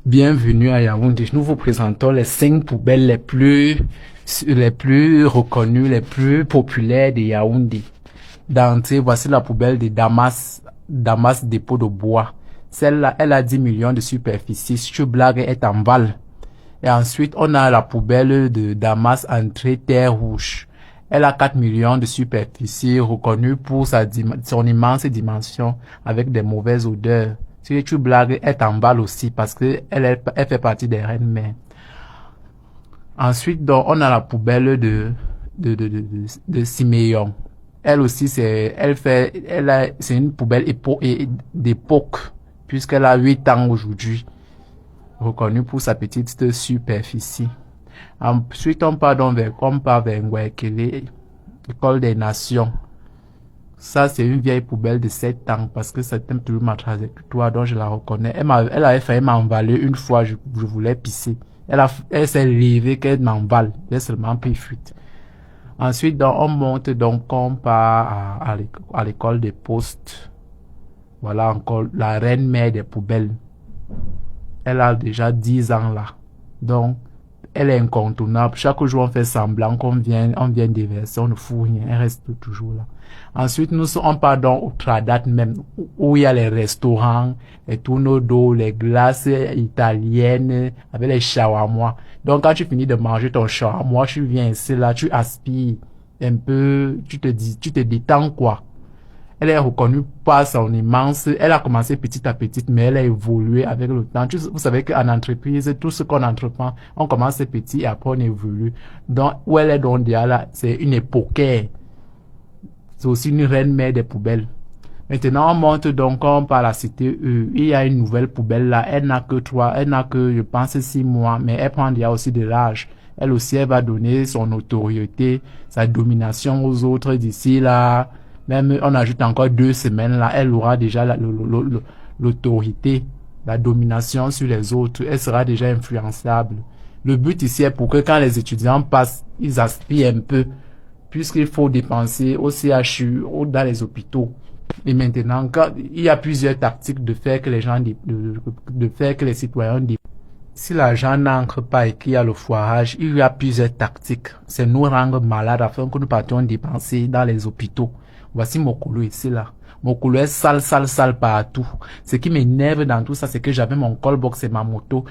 Bienvenue à Yaoundé. Nous vous présentons les 5 poubelles les plus reconnues, les plus populaires de Yaoundé. D'entrée, voici la poubelle de Damas dépôt de bois. Celle-là, elle a 10 millions de superficie. Si tu blagues, elle t'emballe. Et ensuite, on a la poubelle de Damas entrée terre rouge. Elle a 4 millions de superficie, reconnue pour son immense dimension avec des mauvaises odeurs. Si tu blagues, elle t'emballe aussi parce que elle fait partie des reines mères. Ensuite, donc, on a la poubelle de Siméon. Elle aussi, c'est une poubelle d'époque, puisqu'elle a 8 ans aujourd'hui, reconnue pour sa petite superficie. Ensuite, on part vers Ngouekele, École des Nations. Ça, c'est une vieille poubelle de 7 ans parce que ça t'aime toujours ma trajectoire, donc je la reconnais. Elle avait failli m'emballer une fois, je voulais pisser. Elle s'est levée qu'elle m'emballe. J'ai seulement pris fuite. Ensuite, donc, on monte, donc, on part à l'école des postes. Voilà encore la reine mère des poubelles. Elle a déjà 10 ans là. Donc, elle est incontournable. Chaque jour, on fait semblant on vient déverser, on ne fout rien, elle reste toujours là. Ensuite, on part donc au Tradat même, où il y a les restaurants, les tourneaux d'eau, les glaces italiennes, avec les shawarma. Donc, quand tu finis de manger ton shawarma, tu viens ici, là, tu aspires un peu, tu te détends, quoi. Elle est reconnue par son immense, elle a commencé petit à petit, mais elle a évolué avec le temps. Vous savez qu'en entreprise, tout ce qu'on entreprend, on commence petit et après on évolue. Donc, où elle est donc là, c'est une époquaire. C'est aussi une reine mère des poubelles. Maintenant, on monte donc, on part à la cité il y a une nouvelle poubelle là. Elle n'a que, je pense, 6 mois, mais elle prend déjà aussi de l'âge. Elle aussi, elle va donner son autorité, sa domination aux autres d'ici là. Même, on ajoute encore 2 semaines là, elle aura déjà l'autorité, la domination sur les autres. Elle sera déjà influençable. Le but ici est pour que quand les étudiants passent, ils aspirent un peu, puisqu'il faut dépenser au CHU ou dans les hôpitaux. Et maintenant, il y a plusieurs tactiques de faire que les gens, de faire que les citoyens dépensent. Si l'argent n'entre pas et qu'il y a le foirage, il y a plusieurs tactiques. C'est nous rendre malades afin que nous partions dépenser dans les hôpitaux. Voici Mokolo ici là. Mokolo est sale partout. Ce qui m'énerve dans tout ça, c'est que j'avais mon callbox et ma moto.